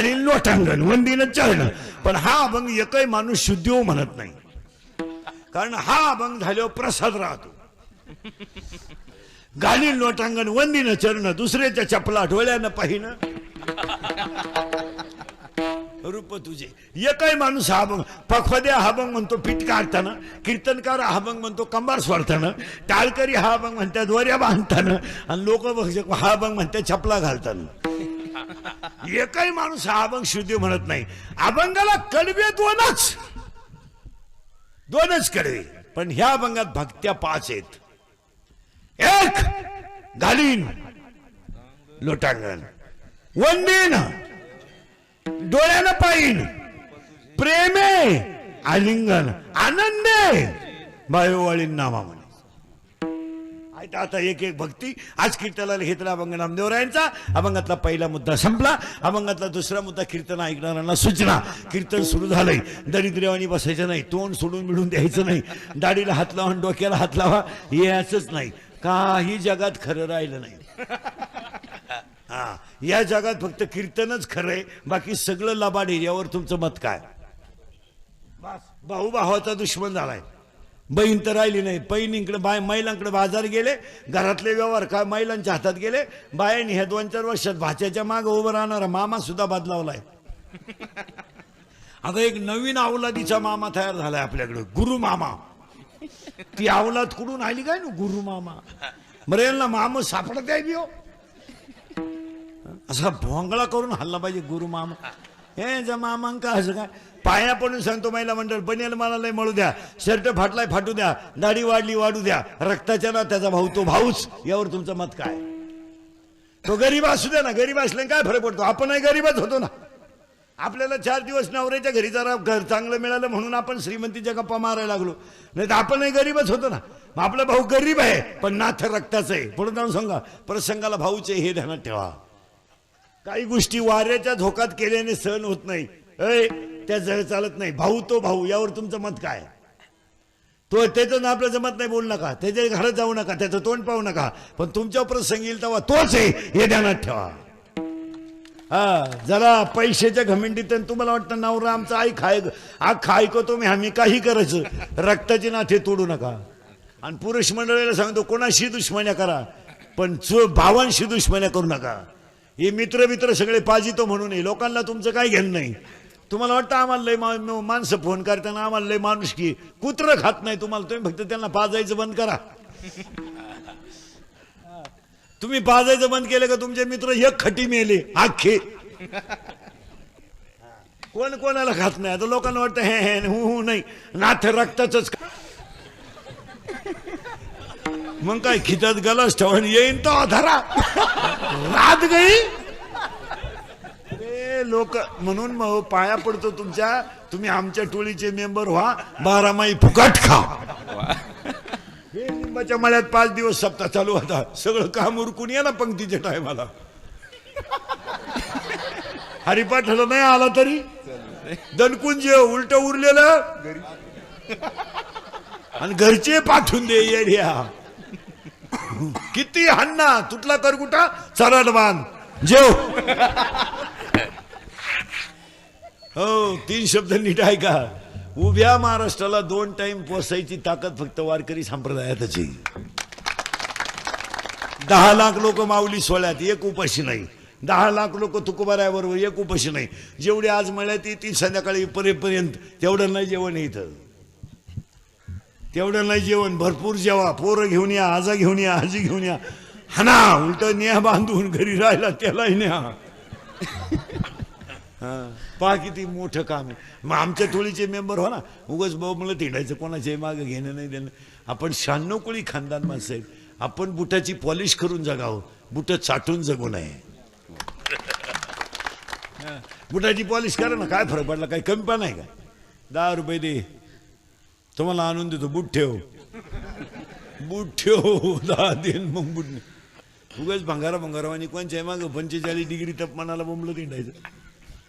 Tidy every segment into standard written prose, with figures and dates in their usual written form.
घालील लोटांगण वंदीनं चढणं. पण हा अभंग एकही माणूस शुद्धिओ म्हणत नाही, कारण हा अभंग झाल्यावर प्रसाद राहतो. घालील लोटांगण वंदीनं चरणं, दुसऱ्याच्या चपला डोळ्यानं पाहिणं, रूप तुझे. एकही माणूस हा अभंग, पखवद्या हा अभंग म्हणतो पीठ काढताना, कीर्तनकार हा अभंग म्हणतो कंबार सोडताना, टाळकरी हा अभंग म्हणतात दोऱ्या बांधताना, आणि लोकभक्षक हा अभंग म्हणतात चपला घालताना. एकही माणूस हा अभंग शुद्धी म्हणत नाही. अभंगाला कडवे दोनच कडवे, पण ह्या अभंगात भक्त्या 5 आहेत. एक घालीन लोटांगण, वंदीन डोळ्यानं पाहिन, प्रेमे आलिंगन, आनंदे बायोवाळीन नामा म्हणे. आता एक एक भक्ती आज कीर्तनाला घेतला अभंग नामदेवरायांचा. अभंगातला पहिला मुद्दा संपला. अभंगातला दुसरा मुद्दा कीर्तन ऐकणाऱ्यांना सूचना. कीर्तन सुरू झालंय, दरिद्रवाणी बसायचं नाही, तोंड सोडून मिळून द्यायचं नाही, दाढीला हात लावा डोक्याला हात लावा याचंच नाही. काही जगात खरं राहिलं नाही. हा, या जगात फक्त कीर्तनच खरंय, बाकी सगळं लबाड. यावर तुमचं मत काय? भाऊ भावाचा दुश्मन झालाय, बहीण तर राहिली नाही. बहिणीकडे महिलांकडे बाजार गेले, घरातले व्यवहार काय महिलांच्या हातात गेले. बायांनी ह्या 2-4 वर्षात भाच्याच्या मागे उभं राहणारा मामा सुद्धा बदलावलाय. आता एक नवीन अवलादीचा मामा तयार झालाय आपल्याकडे, गुरु मामा. ती अवलाद कुठून आली काय ना, गुरु मामा. बरं यांना मामा सापडत आहे हो, असा भोंगळा करून हल्ला पाहिजे गुरु मामा. हे मामांका असं काय पाया पडून सांगतो महिला मंडळ, बनेल मला लय मळू द्या, शर्ट फाटलाय फाटू द्या, दाढी वाढली वाढू द्या, रक्ताच्या ना त्याचा भाऊ तो भाऊच. यावर तुमचं मत काय? तो गरीब असू द्या ना, गरीब असल्याने काय फरक पडतो? आपणही गरीबच होतो ना. आपल्याला 4 दिवस नवऱ्याच्या घरी जरा घर चांगलं मिळालं म्हणून आपण श्रीमंतीच्या गप्पा मारायला लागलो, नाही तर आपणही गरीबच होतो ना. आपला भाऊ गरीब आहे पण नाथ रक्ताचं आहे. पुढे जाऊन सांगा प्रसंगाला भाऊचे हे ध्यानात ठेवा. काही गोष्टी वाऱ्याच्या झोकात केल्याने सहन होत नाही, त्या जळ चालत नाही. भाऊ तो भाऊ, यावर तुमचं मत काय? तो त्याचं आपलं जमत नाही बोलू नका, त्याच्या घरात जाऊ नका, त्याचं तोंड पाहू नका, पण तुमच्या प्रसंग येईल तेव्हा तोच आहे हे ध्यानात ठेवा. हा, जरा पैशाच्या घमेंडीत तुम्हाला वाटतं नवरा आमचा आखा ऐकतो मी, आम्ही काही करायचं, रक्ताचे नाते तोडू नका. आणि पुरुष मंडळीला सांगतो कोणाशी दुश्मन्या करा, पण भावांशी दुश्मन्या करू नका. हे मित्र सगळे पाजितो म्हणून लोकांना तुमचं काय घेणं नाही. तुम्हाला वाटतं आम्हाला लय माणसं फोन करताना आम्हाला लय माणूस की कुत्र खात नाही तुम्हाला, तुम्ही फक्त त्यांना पाजायचं बंद करा. तुम्ही पाजायचं बंद केलं का तुमचे मित्र एक खटी मेले आखे. कोण कोणाला खात नाही. आता लोकांना वाटतं हे हु नाही, नाथ रक्ताच. मग काय खितात गलास ठेवून येईन तो धरा रात गई. लोक म्हणून मग पाया पडतो तुमच्या, तुम्ही आमच्या टोळीचे मेंबर व्हा, 12 माही फुकट खा. हे लिंबाच्या मळ्यात 5 दिवस सप्ताह चालू होता, सगळं काम उरकून या ना पंक्तीच्या टायमाला. हरिपाठाला नाही आला तरी दणकून जेव, उलट उरलेलं आणि घरचे पाठवून दे एरिया. किती हन्ना तुटला कर कुठा चरड बांध जेव. हो, 3 शब्द नीट ऐका. उभ्या महाराष्ट्राला 2 टाइम पोसायची ताकद फक्त वारकरी संप्रदायातच आहे. 10 लाख लोक माऊली सोहळ्यात, एक उपाशी नाही. 10 लाख लोक तुकोबाराबरोबर, एक उपाशी नाही. जेवढे आज मळ्यात येतील संध्याकाळी परेपर्यंत तेवढं नाही जेवण इथं, तेवढं नाही जेवण. भरपूर जेवा, पोरं घेऊन या, आजा घेऊन या, आजी घेऊन या. हाना उलट न्या बांधून घरी राहिला त्यालाही न्या. पहा किती मोठं काम आहे. मग आमच्या टोळीचे मेंबर हो ना, उगाच मला तिंडायचं, कोणाचे मागं घेणं नाही देणं. आपण 96 कोळी खानदान माणसं आहेत. आपण बुटाची पॉलिश करून जगावं, बुट चाटून जगू नये. बुटाची पॉलिश करा ना, काय फरक पडला? काही कमी पण आहे का? 10 रुपये दे, तुम्हाला आणून देतो. बूट ठेव 10 दिन, मग बूट नाही. उगाच भंगारावानी कोणच्या मागं 45 डिग्री तापमानाला बोंबलं तिंडायचं.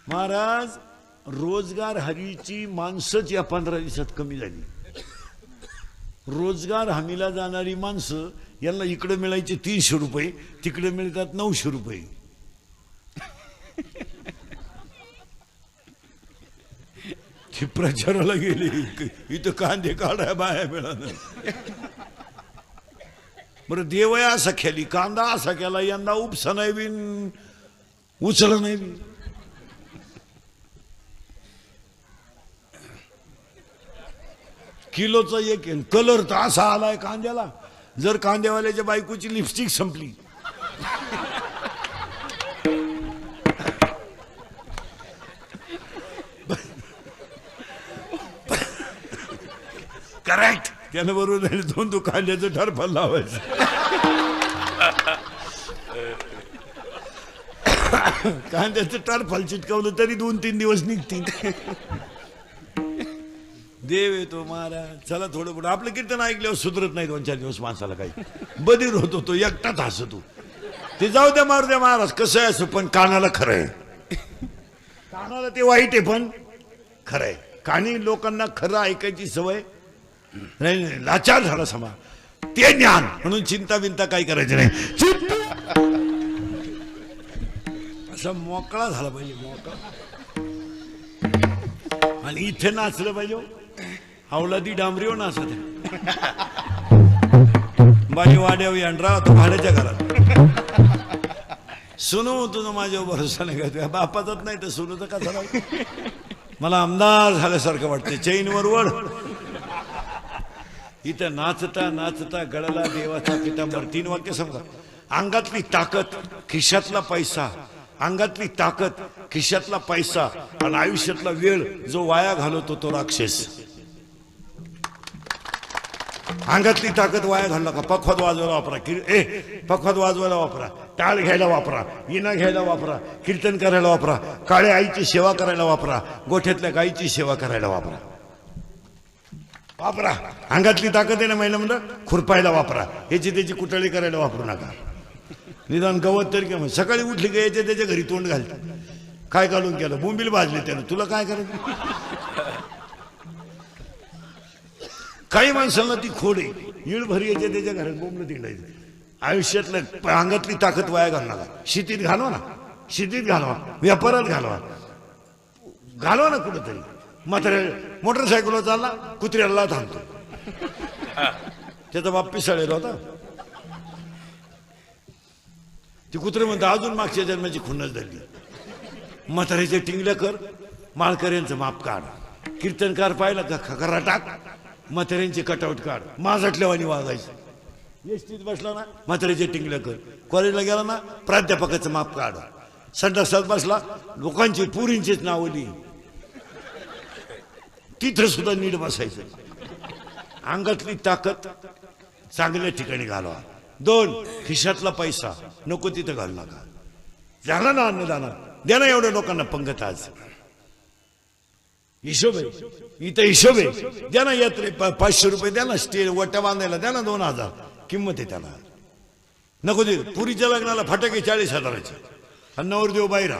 महाराज, रोजगार हमीची माणसंच या 15 दिवसात कमी झाली. रोजगार हमीला जाणारी माणसं, यांना इकडे मिळायचे 300 रुपये, तिकडे मिळतात 900 रुपये. ती प्रचाराला गेली, इथं कांदे काढाय बाया मिळालं. बरं देवया असा खेळली, कांदा असा केला, यंदा उपसा नाही बिन उचल नाही बी. किलोचा एक कलर तर असा आलाय कांद्याला, जर कांद्यावाल्याच्या बायकोची लिपस्टिक संपली करेक्ट, त्यानं बरोबर दोन कांद्याचं ठरफल लावायचं. कांद्याचं टरफल चिटकवलं तरी 2-3 दिवस निघतील. देव येतो महाराज. चला थोडं पुढं. आपलं कीर्तन ऐकल्यावर सुधरत नाही 2-4 दिवस माणसाला, काही बधीर होतो तो, एकटाच हसतो. ते जाऊ द्या मारू द्या महाराज, कसं आहे असं, पण कानाला खरं आहे. कानाला ते वाईट आहे पण खरं आहे. कानी लोकांना खरं ऐकायची सवय नाही, लाचार झाला समाज. ते ज्ञान म्हणून चिंता बिंता काही करायची नाही. असा मोकळा झाला पाहिजे, मोकळा. आणि इथे नाचलं पाहिजे, अवलादी डांबरीवर नाचत आहे. बाई वाड्यावर यांडरा तो भाड्याच्या घरात. सुनू तुझं माझ्यावर भरोसा नाही का, तुझ्या बापाचाच नाही तर सुनूचं का झाला. मला आमदार झाल्यासारखं वाटतं. चैनवर वड. इथं नाचता नाचता गळाला देवाचा पितांबर. 3 वाक्य समजा. अंगातली ताकद, खिशातला पैसा. अंगातली ताकद, खिशातला पैसा आणि आयुष्यातला वेळ जो वाया घालवतो तो राक्षस. अंगातली ताकद वाया घालू नका. पखवाद वाजवायला वापरा, पखवाद वाजवायला वापरा, टाळ घ्यायला वापरा, इना घ्यायला वापरा, कीर्तन करायला वापरा, काळ्या आईची सेवा करायला वापरा, गोठ्यातल्या गाईची सेवा करायला वापरा. वापरा. अंगातली ताकद आहे ना महिला म्हणलं, खुरपायला वापरा. याची त्याची कुटळी करायला वापरू नका. निदान गवत तरी काय. सकाळी उठली का याच्या त्याच्या घरी तोंड घालतात. काय काढून केलं, बोंबील भाजली त्यानं, तुला काय करायचं. काही माणसांना ती खोड आहे, इळ भरी याच्या त्याच्या घरात बोंबलं तिंडायचं. आयुष्यातलं अंगातली ताकद वाया घालू नका. शेतीत घालवा ना, शेतीत घालवा, व्यापारात घालवा, घालवा ना कुठंतरी. मात्र मोटरसायकलवर चालला, कुत्र्याला थांबतो. त्याचा बाप पिसाळलेला होता. ती कुत्रे म्हणतं अजून मागच्या जन्माची खुन्नस धरली. म्हाताऱ्याचे टिंगल्या कर, माळकऱ्यांचं माप काढ. कीर्तनकार पाहिला का खकरा टाक, म्हाताऱ्यांचे कटआउट काढ. माझटल्यावानी वागायचं. एसटीत बसला ना, म्हाताऱ्याचे टिंगल्या कर. कॉलेजला गेला ना, प्राध्यापकाचं माप काढ. संडासात बसला, लोकांची पुरींचीच नावं लिही. तिथं सुद्धा नीट बसायचं. अंगातली ताकद चांगल्या ठिकाणी घालवा. 2, खिशातला पैसा नको तिथं घालू नका. झाला ना अन्नदान, द्या ना एवढ्या लोकांना पंगत. आज हिशोब आहे, इथं हिशोब आहे. द्या ना यात्रे 500 रुपये द्या ना, स्टेज वट्या बांधायला द्या ना, 2000 किंमत आहे त्याला. नको दे. पुरीच्या लग्नाला फटाके 40,000चे आणि नवरदेव बाहेर.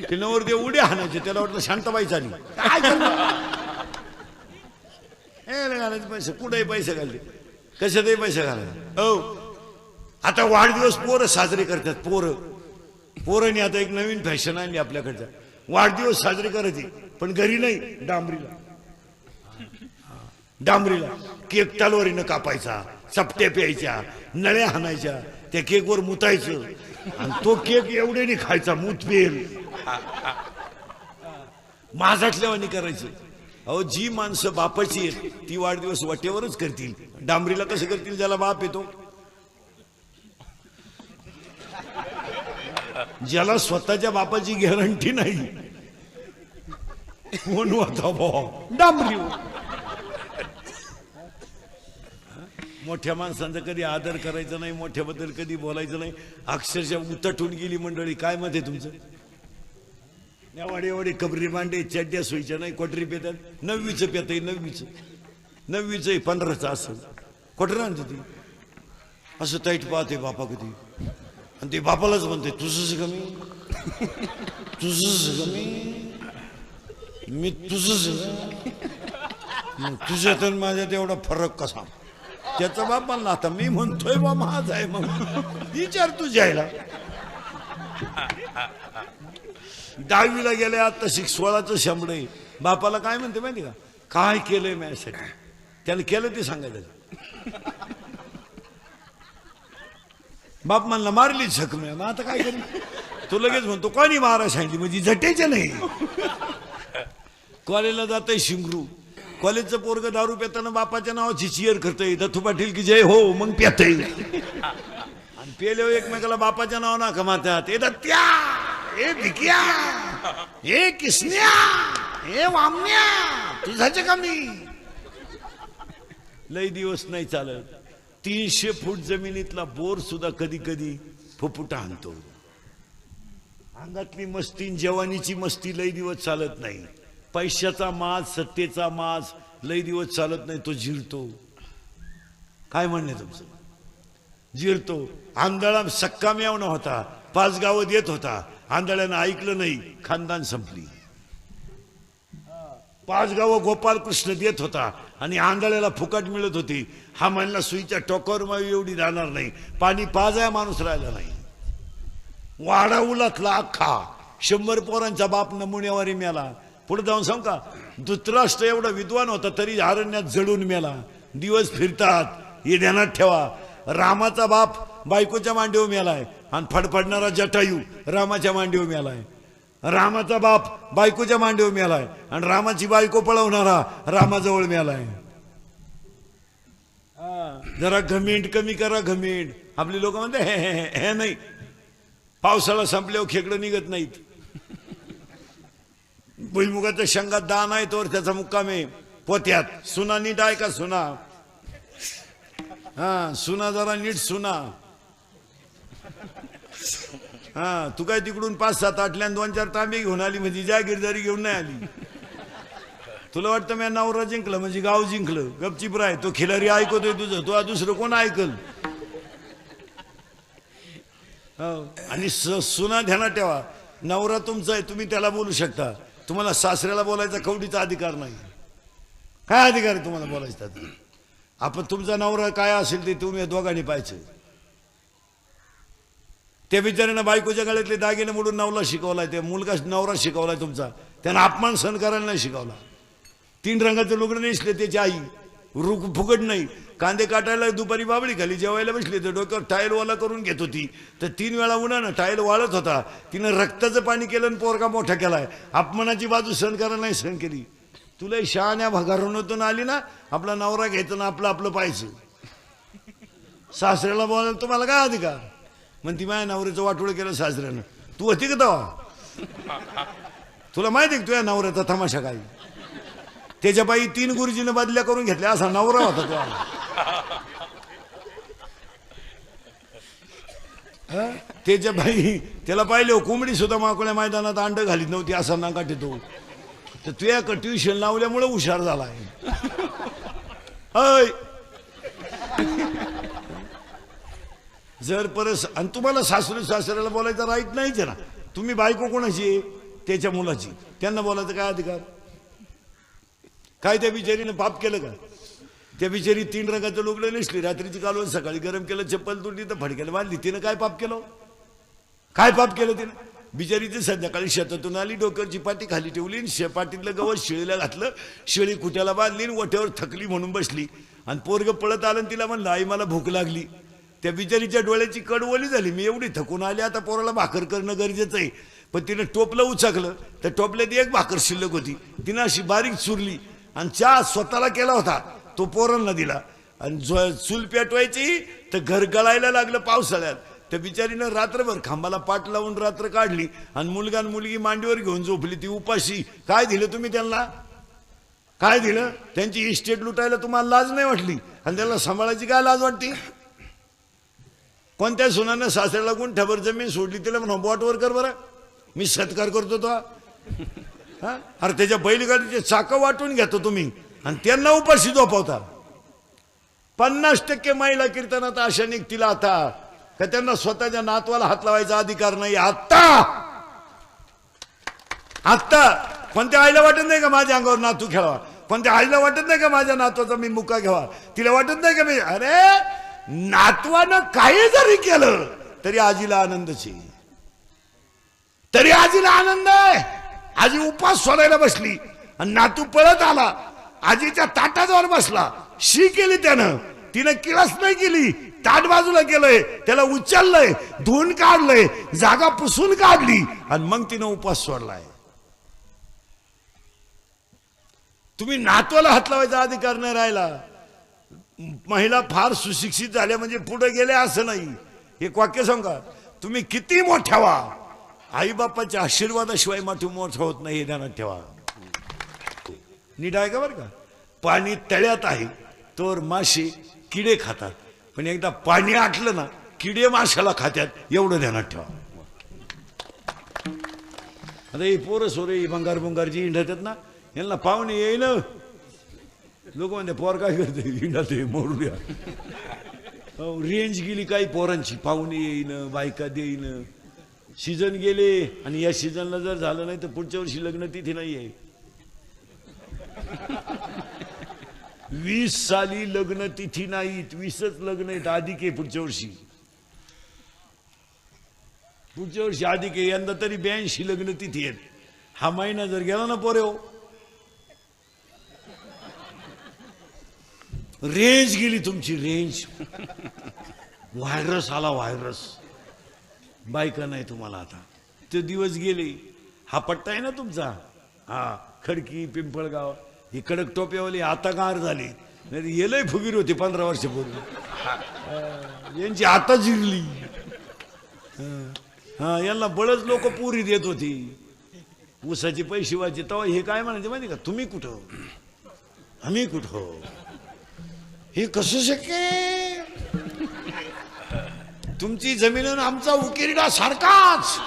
ते नवरदेव उड्या हाणायचे. त्याला वाटलं शांताबाई चाली. घालायचे पैसे, कुठेही पैसे घालले, कशातही पैसे घालायचे. हो, आता वाढदिवस पोरं साजरे करतात. पोरं आता एक नवीन फॅशन आणली आपल्याकडच्या. वाढदिवस साजरे करायचे पण घरी नाही, डांबरीला केक तलवारीनं कापायचा, चपट्या प्यायच्या, नळ्या हाणायच्या, त्या केकवर मुतायचं आणि तो केक एवढ्याने खायचा, मूत पेल. माझाटल्यावानी करायचं. अहो, जी माणसं बापाची आहेत ती वाढदिवस वाटेवरच करतील. डांबरीला कसं करतील ज्याला बाप येतो. ज्याला स्वतःच्या बापाची गॅरंटी नाही, कोण होता भाऊ डांबरी. मोठ्या माणसांचा कधी आदर करायचा नाही, मोठ्याबद्दल कधी बोलायचं नाही. अक्षरशः उतटून गेली मंडळी. काय मत आहे तुमचं. एवढे कबरी मांडे, चड्ड्या सोयीच्या नाही, क्वाटरी पेतात. 9वीचं पेत आहे, 9वीचं 15चं असं क्वाटर आणते ती. असं ताईट पाहते बापा कधी, आणि ते बापालाच म्हणते तुझंच कमी, तुझंच कमी, मी तुझंच. तुझ्यात आणि माझ्यात एवढा फरक कसा. त्याचा बाप म्हणला आता मी म्हणतोय बा माझ आहे, मग विचार तुझ्या. 10वीला गेल्या तशी 16चं शंभडे. बापाला काय म्हणते माहिती का, काय केलंय माझ्यासाठी, त्याला केलं ते सांगायचं. बाप म्हणला मारली झक मी, आता काय करू. तो लगेच म्हणतो कोणी मारा सांगितली, म्हणजे झटेचे नाही. कॉलेजला जातंय शिंगरू, कॉलेजचं पोरग दारू पेताना बापाच्या नावाची चिअर करतंय, दत्तू पाटील की जय हो, मग पेतय. आणि पेले एकमेकाला बापाच्या नाव ना कमातात, ए दत्त्या, ए भिक्या, ए किसन्या, ए वामन्या, तुझाचे कमी. लई दिवस नाही चालत. 300 फूट जमिनीतला बोर सुद्धा कधी कधी फुफुटा आणतो. अंगातली मस्ती, जवानीची मस्ती लई दिवस चालत नाही. पैशाचा माज, सत्तेचा माज लई दिवस चालत नाही, तो जिरतो. काय म्हणणे तुमचं, जिरतो. आंधळा सक्का मेवणा होता, 5 गावं देत होता, आंधळ्यानं ऐकलं नाही, खानदान संपली. 5 गावं गोपाल कृष्ण देत होता आणि आंधळ्याला फुकट मिळत होती. हा म्हणला सुईच्या टोकावर मावी एवढी राहणार नाही, पाणी पाजाया माणूस राहिला नाही. वाडा उलटला अख्खा, 100 पोरांचा बाप नमुन्यावर मेला. पुढे जाऊन सांग का, धृतराष्ट्र एवढा विद्वान होता तरी अरण्यात जळून मेला. दिवस फिरतात, हे ध्यानात ठेवा. रामाचा बाप बायकोच्या मांडीवर मेलाय आणि फडफडणारा जटायू रामाच्या मांडीवर मेलाय. रामाचा बाप बायकोच्या मांडीवर मेलाय आणि रामाची बायको पळवणारा रामाजवळ मेलाय. जरा घमेंड कमी करा, घमेंड. आपली लोक म्हणते हे नाही, पावसाळा संपल्यावर खेकडं निघत नाहीत. भुईमुगाच्या शेंगात दान आहे तोवर त्याचा मुक्काम आहे पोत्यात. सुना नीट आहे का सुना, हा सुना जरा नीट सुना. हा तू काय तिकडून 5-7 आटल्यान 2-4 तांबे घेऊन आली म्हणजे जागीरदारी घेऊन नाही आली. तुला वाटतं मी नवरा जिंकलं म्हणजे गाव जिंकलं. गपचीप राय, तो खिलारी ऐकतोय तुझं, तो दुसरं कोण ऐकल. आणि सुना ध्यानात ठेवा, नवरा तुमचा आहे, तुम्ही त्याला बोलू शकता, तुम्हाला सासऱ्याला बोलायचा कवडीचा अधिकार नाही. काय अधिकार आहे तुम्हाला बोलायचा. आपण तुमचा नवरा काय असेल ते तुम्ही दोघांनी पाहायचं. त्या बिचाऱ्यानं बायकोच्या गळ्यातले दागिने मोडून नवला शिकवलाय, ते मुलगा नवरा शिकवलाय तुमचा, त्यानं अपमान सहन करायला नाही शिकवला. 3 रंगाचं लुगडं नेसले त्याची आई, फुकट नाही. कांदे काटायला दुपारी बाबळी खाली जेवायला बसली तर डोक्यावर टायल वाला करून घेत होती, तर 3 वेळा उन्हानं टायल वाळत होता. तिनं रक्ताचं पाणी केलं आणि पोरगा मोठा केलाय. अपमानाची बाजू सहन करायला नाही सहन केली. तुला शहाण्या घरातून आली ना, आपला नवरा घ्यायचं ना आपलं आपलं पाहायचं. सासऱ्याला बोलायला तुम्हाला काय अधिकार. म्हणती माझ्या नवऱ्याचं वाटोळं केलं सासऱ्यानं. तू होती का तेव्हा, तुला माहिती का तुझ्या नवऱ्याचा तमाशा काय. त्याच्या बाई 3 गुरुजीनं बदल्या करून घेतल्या, असा नवरा होता तो. त्याच्या बाई त्याला पाहिले कोंबडी सुद्धा माकोळ्या मैदानात अंड घालीत नव्हती, असा नाकाट येतो. तर तुझ्या ट्युशन लावल्यामुळे हुशार झालाय. जर परस आणि तुम्हाला सासऱ्याला बोलायचा राईट नाहीच ना. तुम्ही बायको कोणाची, त्याच्या मुलाची, त्यांना बोलायचं काय अधिकार. काय त्या बिचारीनं पाप केलं का. त्या बिचारी 3 रंगाचं लुगडं नेसली, रात्रीची कालवण सकाळी गरम केलं, चप्पल तुटली तर फडक्याला बांधली. तिनं काय पाप केलं, काय पाप केलं तिनं. बिचारीची संध्याकाळी शेतातून आली, डोक्यावरची पाटी खाली ठेवली, पाटीतलं गवत शेळीला घातलं, शेळी कुट्याला बांधली, वट्यावर थकली म्हणून बसली. आणि पोरग पळत आलं, तिला म्हणलं आई मला भूक लागली. त्या बिचारीच्या डोळ्याची कड ओली झाली, मी एवढी थकून आली, आता पोराला भाकर करणं गरजेचं आहे. पण तिनं टोपलं उचकलं, तर टोपल्यात 1 भाकर शिल्लक होती. तिनं अशी बारीक चुरली आणि चहा स्वतःला केला होता, तो पोरांना दिला. आणि चूल पेटवायची तर घर गळायला लागलं पावसाळ्यात. त्या बिचारीनं रात्रभर खांबाला पाठ लावून रात्र काढली आणि मुलगा आणि मुलगी मांडीवर घेऊन झोपली, ती उपाशी. काय दिलं तुम्ही त्यांना, काय दिलं. त्यांची इस्टेट लुटायला तुम्हाला लाज नाही वाटली आणि त्याला सांभाळायची काय लाज वाटते. कोणत्या सुनानं सासऱ्याला गुंठाभर जमीन सोडली, तिला म्हणा बोटवर कर बरं, मी सत्कार करतो तो. हा अरे त्याच्या बैलगाडीचे चाकं वाटून घेतो तुम्ही आणि त्यांना उपाशी झोपवता. 50% महिला कीर्तनात अशा निघतील आता का त्यांना स्वतःच्या नातवाला हात लावायचा अधिकार नाही. आत्ता कोणत्या आईला वाटत नाही का माझ्या अंगावर नातू खेळावा, कोणत्या आईला वाटत नाही का माझ्या नातवाचा मी मुका घ्यावा, तिला वाटत नाही का मी. अरे नातवानं काही जरी केलं तरी आजीला आनंदच आहे. तरी आजीला आनंद आहे. आजी उपास सोडायला बसली आणि नातू पळत आला, आजीच्या ताटाजवळ बसला. शी केली त्यानं, तिनं किळस नाही केली, ताट बाजूला केलंय, त्याला उचललंय, धुवून काढलंय, जागा पुसून काढली आणि मग तिनं उपास सोडलाय. तुम्ही नातवाला हात लावायचा अधिकार नाही राहिला. महिला फार सुशिक्षित झाल्या म्हणजे पुढे गेल्या असं नाही. एक वाक्य सांगा, तुम्ही किती मोठ्या व्हा, आई बापाच्या आशीर्वादाशिवाय मोठं होत नाही, हे ध्यानात ठेवा. नीट आहे का बरं का. पाणी तळ्यात आहे तर मासे किडे खातात, पण एकदा पाणी आटलं ना किडे माशाला खात्यात, एवढं ध्यानात ठेवा. आता ही पोरं सोरे भंगार भंगारची हिंडतात ना, यांना पाहुणे येईन, लोक म्हणते पोर काय करते, हिंडत मोडू द्या. रेंज गेली काही पोरांची, पाहुणे येईन, बायका देईन. सीझन गेले आणि या सीझनला जर झालं नाही तर पुढच्या वर्षी लग्न तिथे नाही आहे. 20 साली लग्न तिथी नाहीत, 20च लग्न आहेत. अधिक आहे पुढच्या वर्षी, पुढच्या वर्षी अधिक आहे. यंदा तरी 82 लग्न तिथी आहेत. हा महिना जर गेला ना पोरे, रेंज गेली तुमची, रेंज. व्हायरस आला, व्हायरस. बायका नाही तुम्हाला आता, ते दिवस गेले. हा पट्टा आहे ना तुमचा, हा खडकी पिंपळगाव, ही कडक टोप्यावाली आता गार झाली, नाही येलय फुगीर होती 15 वर्षापूर्वी. यांची आता जिरली. हा यांना बळच लोक पुरी देत होती, ऊसाचे पैसे वाचे. तेव्हा हे काय म्हणायचे माहिती का, तुम्ही कुठं आम्ही कुठं, हे कसं शक्य, तुमची जमीन आमचा उकिरडा सारखाच.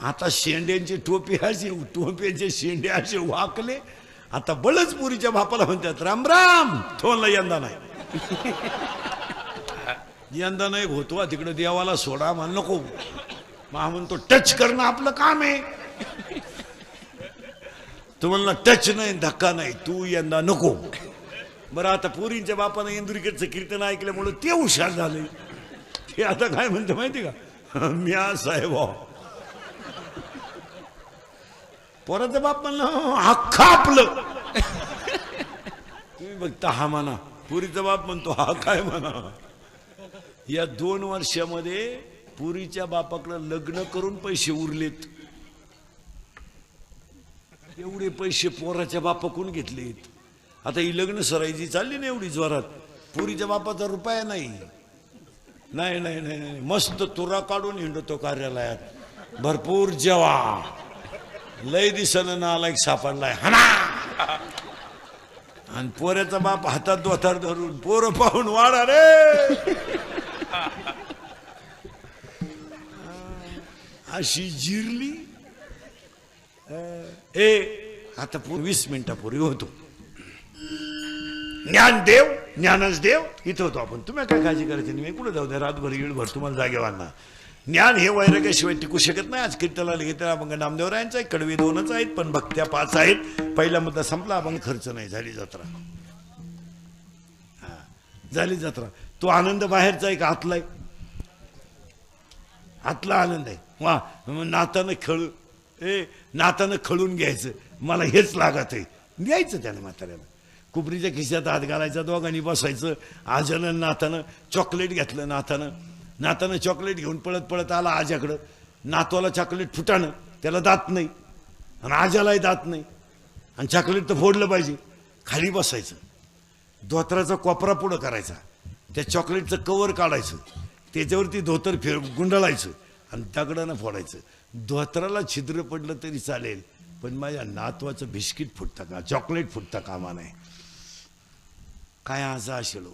आता शेंड्यांचे टोपे असे, टोप्याचे शेंडे असे वाकले. आता बळच पुरीच्या बापाला म्हणतात राम राम. थोनला यंदा नाही, यंदा नाही होतो तिकडे देवाला सोडा म्हण नको. मग म्हणतो टच करणं आपलं काम आहे. तू म्हणला टच नाही, धक्का नाही, तू यंदा नको. बरं आता पुरींच्या बापानं इंदुरीकडचं कीर्तन ऐकल्यामुळे ते हुशार झाले. ते आता काय म्हणतो माहिती का, म्या साहेब. पोराचा बाप म्हणलं अख्खा आपलं. तुम्ही बघता हा म्हणा, पुरीचा बाप म्हणतो हा काय म्हणा. या 2 वर्षामध्ये पुरीच्या बापाकडे लग्न करून पैसे उरलेत. एवढे पैसे पोराच्या बापाकडून घेतलेत. आता ही लग्न सराईची चालली ना एवढी जोरात, पुरीच्या बापाचा रुपया नाही. नाही नाही नाही, मस्त तुरा काढून हिंडतो कार्यालयात, भरपूर जेवा. लय दिसन नालायक सापडलाय हाना. आणि पोऱ्याचा बाप हातात दोथार धरून पोरं पाहून वाढा रे. अशी जिरली. आता 20 मिनिटापूर्वी होतो ज्ञानदेव, ज्ञानच देव इथं होतो आपण. तुम्ही काय काळजी करायची नाही, कुठे जाऊ द्या, रातभर येळभर तुम्हाला जागेवाना. ज्ञान हे वैराग्याशिवाय टिकू शकत नाही. आज कीर्तनाला घेतला अभंग नामदेवरायांचा आहे, कडवे 2च आहेत पण भक्त्या 5 आहेत. पहिला मुद्दा संपला, अभंग खर्च नाही, झाली जत्रा. हा झाली जत्रा. तो आनंद बाहेरचा आहे का आतला आहे? आतला आनंद आहे. वा नातानं खळू, नातानं खळून घ्यायचं, मला हेच लागत आहे, द्यायचं त्याला म्हाताऱ्याला. कुपरीच्या खिशात हात घालायचा, दोघांनी बसायचं. आजानं नातानं चॉकलेट घेतलं. नातानं चॉकलेट घेऊन पळत पळत आला आजाकडं. नातवाला चॉकलेट फुटाणं, त्याला दात नाही आणि आजालाही दात नाही, आणि चॉकलेट तर फोडलं पाहिजे. खाली बसायचं, धोतराचा कोपरा पुढं करायचा, त्या चॉकलेटचं कवर काढायचं, त्याच्यावरती धोतर गुंडाळायचं आणि दगडानं फोडायचं. धोतराला छिद्र पडलं तरी चालेल, पण माझ्या नातवाचं बिस्किट फुटतं का, चॉकलेट फुटतं कामा नाही. काय असं असेल.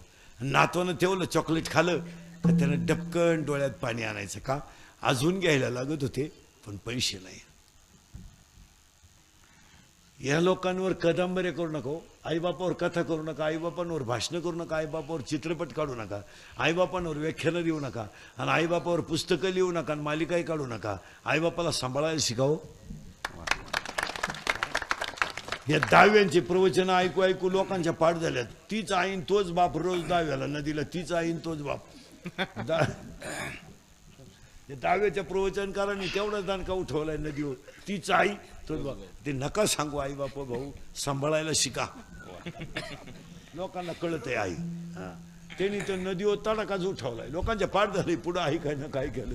नातवानं ठेवलं, चॉकलेट खाल्लं तर त्यानं डबकन डोळ्यात पाणी आणायचं. का, अजून घ्यायला लागत होते पण पैसे नाही. या लोकांवर कादंबरी करू नको, आईबापावर कथा करू नका, आईबापांवर भाषणं करू नका, आईबापावर चित्रपट काढू नका, आईबापांवर व्याख्यानं देऊ नका, आणि आईबापावर पुस्तकं लिहू नका, आणि मालिकाही काढू नका. आईबापाला सांभाळायला शिकावं. या दहाव्यांचे प्रवचन ऐकू ऐकू लोकांच्या पाठ झाल्यात. तीच आईन तोच बाप रोज दहाव्याला नदीला, तीच आईन तोच बाप. ते दहाव्याच्या प्रवचनकारांनी तेवढाच दानका उठवलाय नदीवर तीच आई तो ते नका सांगू आई बापा भाऊ सांभाळायला शिका लोकांना कळत आहे आई त्यांनी तर नदीवर तडाकाच उठवलाय लोकांच्या पाठ झाले पुढं आई काय ना काय केलं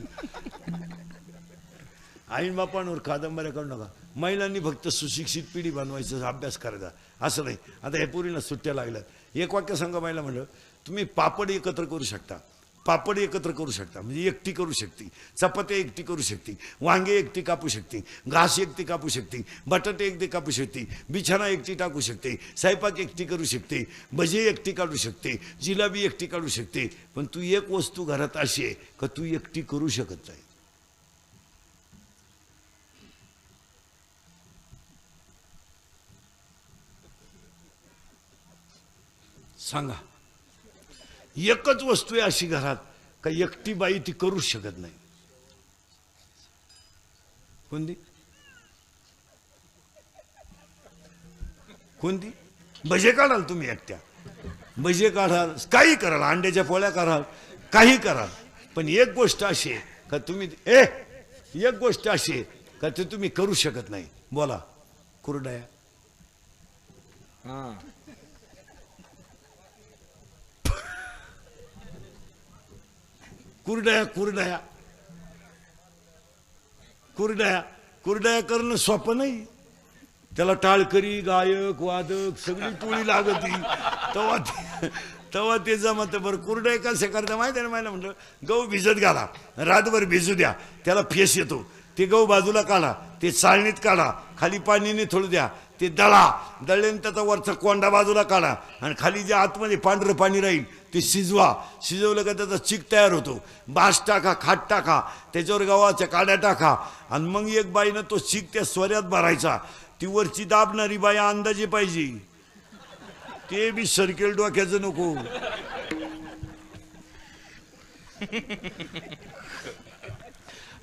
आईन बापांवर कादंबऱ्या करू नका महिलांनी फक्त सुशिक्षित पिढी बनवायचा अभ्यास करायचा असं नाही आता हे पुरीला सुट्ट्या लागल्यात एक वाक्य सांगा महिला म्हणलं तुम्ही पापड एकत्र करू शकता पापड एकत्र करू शकता म्हणजे एकटी करू शकते चपात्या एकटी करू शकते वांगे एकटी कापू शकते घास एकटी कापू शकते बटाटे एकटी कापू शकते बिछाना एकटी टाकू शकते स्वयंपाक एकटी करू शकते भजे एकटी काढू शकते जिलाबी एकटी काढू शकते पण तू एक वस्तू घरात अशी आहे का तू एकटी करू शकत नाही सांगा एकच वस्तू आहे अशी घरात का एकटी बाई ती करूच शकत नाही कोणती कोणती भजे काढाल तुम्ही एकट्या भजे काढाल काही कराल अंड्याच्या पोळ्या कराल काही कराल पण एक गोष्ट अशी आहे का तुम्ही एक गोष्ट अशी आहे का ते तुम्ही करू शकत नाही बोला कुरडया कुरडया कुरडया कुरडया कुरडया करणं सोपं नाही त्याला टाळकरी गायक वादक सगळी टोळी लागती तेव्हा ते जमत बरं कुरडया कसे करता माहिती आहे ना मला म्हटलं गहू भिजत घाला रातभर भिजू द्या त्याला फेस येतो ते गहू बाजूला काढा ते चाळणीत काढा खाली पाणीने थोडं द्या ते दळल्याने त्याचा वरचा कोंडा बाजूला काढा आणि खाली जे आतमध्ये पांढरं पाणी राहील ते शिजवा शिजवलं का त्याचा चिक तयार होतो बास टाका खाट टाका त्याच्यावर गव्हाच्या काड्या टाका आणि मग एक बाईनं तो चिक त्या स्वऱ्यात भरायचा ती वरची दाबणारी बाई अंदाजे पाहिजे ते बी सर्केल डोक्याचं नको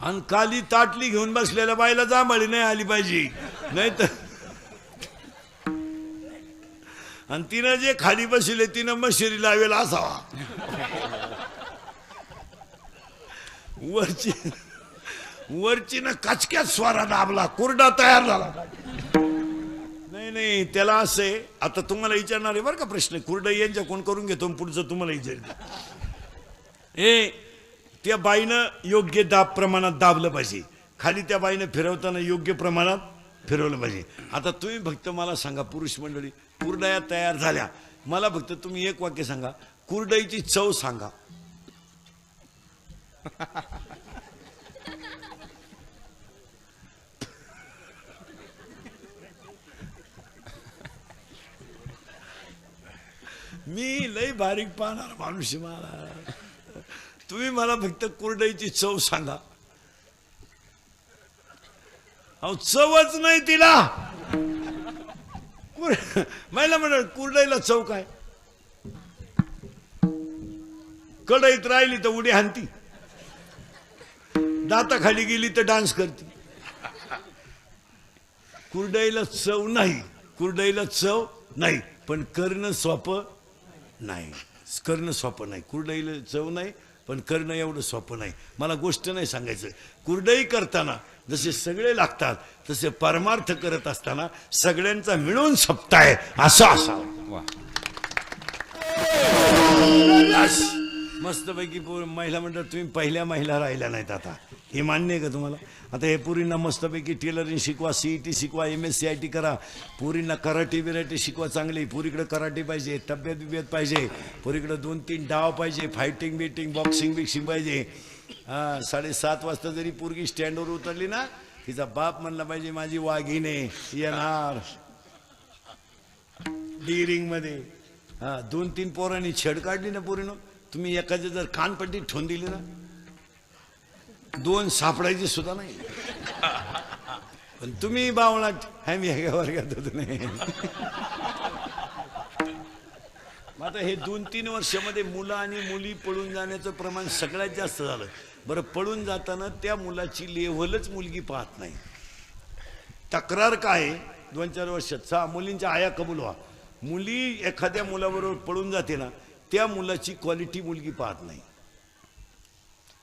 आणि काली ताटली घेऊन बसलेल्या बाईला जांभळी नाही आली पाहिजे नाही तर आणि तिनं जे खाली बसले तिनं मशिरी लावेल असावा वरची ना कचक्यात स्वारा दाबला कुरडा तयार झाला नाही नाही त्याला असे आता तुम्हाला विचारणार आहे बरं का प्रश्न कुरडा यांच्या कोण करून घेतो पुढचं तुम्हाला विचार त्या बाईनं योग्य दाब प्रमाणात दाबलं पाहिजे खाली त्या बाईनं फिरवताना योग्य प्रमाणात फिरवलं पाहिजे आता तुम्ही फक्त मला सांगा पुरुष मंडळी कुरडया तयार झाल्या मला फक्त तुम्ही एक वाक्य सांगा कुरडईची चव सांगा मी लय बारीक पाहणार माणूस मला तुम्ही मला फक्त कुरडईची चव सांगा अहो चवच नाही तिला महिला म्हणा कुरडईला चव काय कढईत राहिली तर उडी हाणती दाता खाली गेली तर डान्स करते कुरडईला चव नाही कुरडईला चव नाही पण करणं सोपं नाही करणं सोपं नाही कुरडईला चव नाही पण करणं एवढं सोपं नाही मला गोष्ट नाही सांगायचं कुरडई करताना जसे सगळे लागतात तसे परमार्थ करत असताना सगळ्यांचा मिळून सप्ताह असा असावा मस्तपैकी महिला म्हणतात तुम्ही पहिल्या महिला राहिल्या नाहीत आता हे मान्य आहे का तुम्हाला आता हे पुरींना मस्तपैकी टेलरिंग शिकवा CET शिकवा MSc करा पुरींना कराटे बिराटे शिकवा चांगली पुरीकडे कराटे पाहिजे तब्येत बिब्येत पाहिजे पुरीकडे 2-3 डाव पाहिजे फायटिंग बिटिंग बॉक्सिंग बिक्सिंग पाहिजे 7:30 वाजता जरी पोरगी स्टँडवर उतरली ना तिचा बाप म्हणला पाहिजे माझी वाघिणे येणार डिरिंग मध्ये 2-3 पोरांनी छेड काढली ना पोरीनं तुम्ही एखादी जर कानपट्टी ठेवून दिली ना 2 सापडायची सुद्धा नाही पण तुम्ही बावळा आम्ही एका वर्गात होतो नाही आता हे 2-3 वर्षामध्ये मुलं आणि मुली पळून जाण्याचं प्रमाण सगळ्यात जास्त झालं बरं पळून जाताना त्या मुलाची लेव्हलच मुलगी पाहत नाही तक्रार काय 2-4 वर्षात मुलींच्या आया कबूल व्हा मुली एखाद्या मुलाबरोबर पळून जाते ना त्या मुलाची क्वालिटी मुलगी पाहत नाही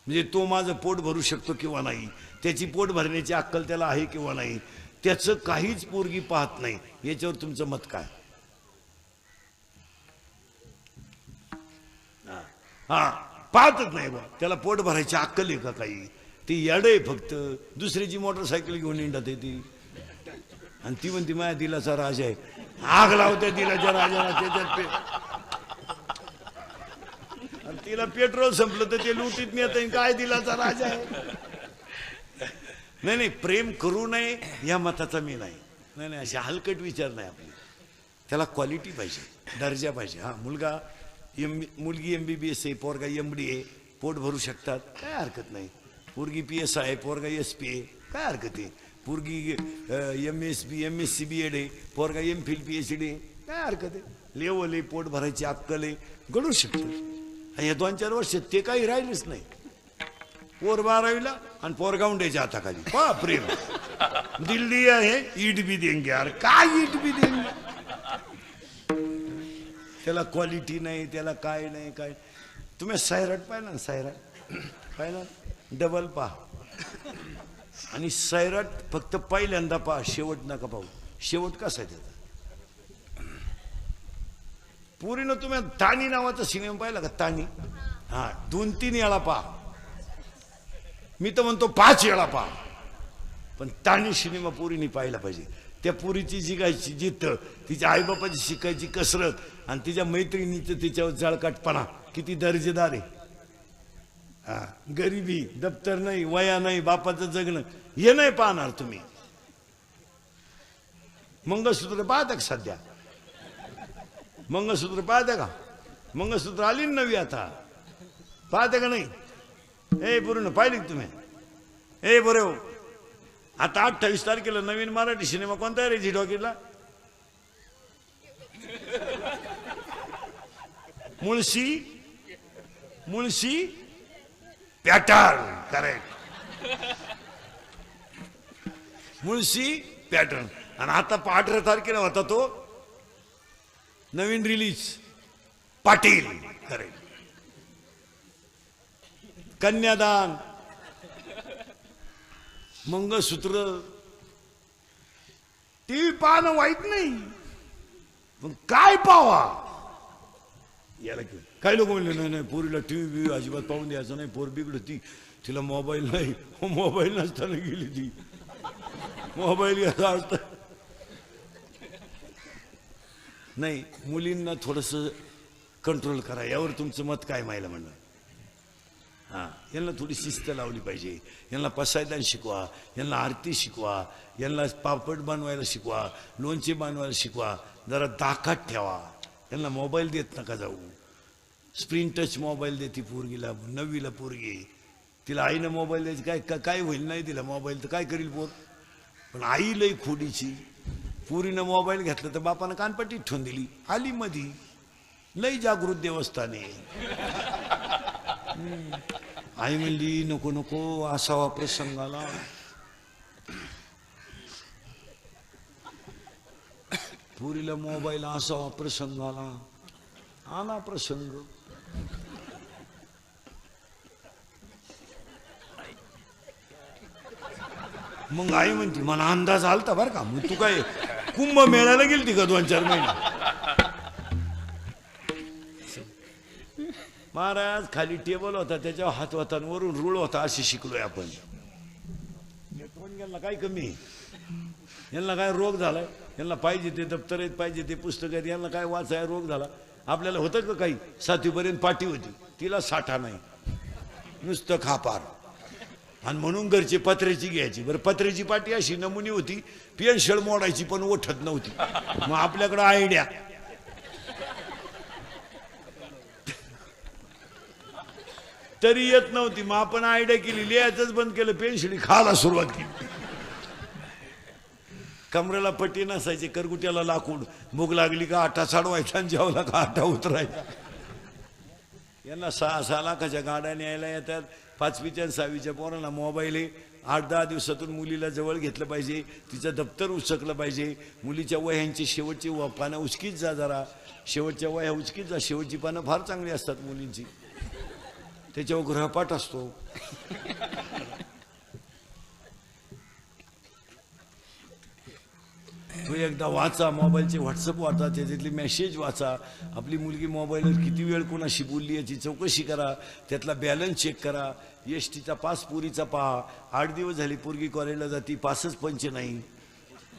म्हणजे तो माझं पोट भरू शकतो किंवा नाही, त्याची पोट भरण्याची अक्कल त्याला आहे किंवा नाही, त्याचं काहीच पोरगी पाहत नाही. याच्यावर तुमचं मत काय? हा, पाहतच नाही बा, त्याला पोट भरायची अक्कल आहे का काही? ती येड आहे फक्त. दुसऱ्याची मोटरसायकल घेऊन हिंडत आहे ती, आणि ती म्हणते माझ्या दिलाचा राजा आहे. आग लावते दिलाच्या राजाला त्याच्यात आणि तिला पेट्रोल संपलं तर ते लुटीत नेत काय दिलाचा राजा आहे. नाही नाही, प्रेम करू नये या मताचा मी नाही. नाही नाही, अशी हलकट विचार नाही आपली. त्याला क्वालिटी पाहिजे, दर्जा पाहिजे. हा, मुलगी MBBS आहे, पोरगा MD आहे, पोट भरू शकतात, काय हरकत नाही. पोरगी PS आहे, पोरगा SP आहे, काय हरकत आहे. पोरगी MSc BEd आहे, पोरगा MPhil PhD आहे, काय हरकत आहे. लेवल आहे, पोट भरायची अक्कल आहे, घडू शकतं. या 2-4 वर्षात ते काही राहिलेच नाही. पोर 12वीला आणि पोरगा उंड्याच्या हाताखाली. पहा प्रेम. दिल्ली आहे, ईट भी देंगे यार. काय ईट भी देंगे? त्याला क्वालिटी नाही, त्याला काय नाही काय. तुम्ही सैराट पाहिला ना, सैराट पाहिला, डबल पहा. आणि सैराट फक्त पहिल्यांदा पहा, शेवट नका पाहू. शेवट कसा आहे त्याचा? पुरीनं तुम्ही तानी नावाचा सिनेमा पाहिला का? तानी. हा, 2-3 वेळा पहा. मी तर म्हणतो 5 वेळा पहा. पण तानी सिनेमा पुरीने पाहिला पाहिजे. त्या पुरीची जिगायची जिद्द, तिच्या आईबापाची शिकायची कसरत, आणि तिच्या मैत्रिणीचं तिच्यावर जळकाटपणा किती दर्जेदार आहे. हा, गरिबी, दप्तर नाही, वया नाही, बापाचं जगणं, हे नाही पाहणार तुम्ही. मंगळसूत्र पाहता का सध्या? मंगळसूत्र पाहता का? मंगळसूत्र आली नवी आता, पाहता का नाही? पूर्ण पाहिली का तुम्ही? बरं, आता 28 तारखेला नवीन मराठी सिनेमा कोणता आहे रे झी टॉकीजला? मुळशी पॅटर्न. करेक्ट, मुळशी पॅटर्न. आणि आता 18 तारखेला होता तो नवीन रिलीज, पाटील. करेक्ट. कन्यादान, मंगळसूत्र. टीव्ही पाहणं वाईट नाही, पण काय पावा याला. काही लोक म्हणले नाही नाही, पोरीला टीव्ही अजिबात पाहून द्यायचं नाही, पोर बिघडती, तिला मोबाईल नाही. मोबाईल नसताना गेली ती, मोबाईल घ्यायचा असता. नाही, मुलींना थोडस कंट्रोल करा. यावर तुमचं मत काय? मायला म्हणलं, हां, यांना थोडी शिस्त लावली पाहिजे. यांना पसायदान शिकवा, यांना आरती शिकवा, यांना पापड बनवायला शिकवा, लोणचे बनवायला शिकवा, जरा दाखात ठेवा. यांना मोबाईल देत नका जाऊ. स्क्रीन टच मोबाईल देते पोरगीला, 9वीला पोरगी, तिला आईनं मोबाईल द्यायची, काय होईल नाही तिला मोबाईल तर काय करील पोर. पण आई लई खोडीची. पोरीनं मोबाईल घेतला तर बापानं कानपट्टीत ठेवून दिली, आली मधी. लई जागृत देवस्थान आहे. आई म्हणली नको नको असावा प्रसंगाला. पुरीला मोबाईल असावा प्रसंगाला, आला प्रसंग. मग आई म्हणते मला अंदाज आलता बरं का. मग तू काय कुंभमेळ्याला गेलती का 2-4 महिने? महाराज खाली टेबल होता, त्याच्यावर हात होता, वरून रूळ होता, अशी शिकलोय आपण. यांना काय कमी, यांना काय रोग झालाय? यांना पाहिजे ते दप्तर आहेत, पाहिजे ते पुस्तक आहेत, यांना काय वाचाय रोग झाला. आपल्याला होतं का काही? 7वीपर्यंत पाटी होती, तिला साठा नाही, नुसतं खापार. आणि म्हणून घरचे पत्र्याची घ्यायची. बरं, पत्र्याची पाटी अशी नमुनी होती, पेन्शळ मोडायची पण ओठत नव्हती. मग आपल्याकडं आयडिया, तरी येत नव्हती. मग आपण आयडिया केली, लिहायचंच बंद केलं, पेन्शिली खायला सुरुवात केली. कमरेला पट्टी नसायची, करगुट्याला लाकूड. भूक लागली का आटा चढवायचा, आणि जेवला का आटा उतरायचा. यांना 6-6 लाखाच्या गाड्या न्यायला येतात. 5वीच्या आणि 6वीच्या पोरांना मोबाईल आहे. 8-10 दिवसातून मुलीला जवळ घेतलं पाहिजे, तिचं दप्तर उचकलं पाहिजे. मुलीच्या वह्यांची शेवटची पानं उचकीच जा, जरा शेवटच्या वह्या उचकीच जा. शेवटची पानं फार चांगली असतात मुलींची. त्याच्यावर गृहपाठ असतो. तो एकदा वाचा, मोबाईलचे व्हॉट्सअप वाचा, त्याच्यातली मेसेज वाचा. आपली मुलगी मोबाईलवर किती वेळ कोणाशी बोलली याची चौकशी करा, त्यातला बॅलन्स चेक करा. एस टीचा पास पुरीचा पहा. 8 दिवस झाली पोरगी कॉलेजला जाती, पासच पंच नाही.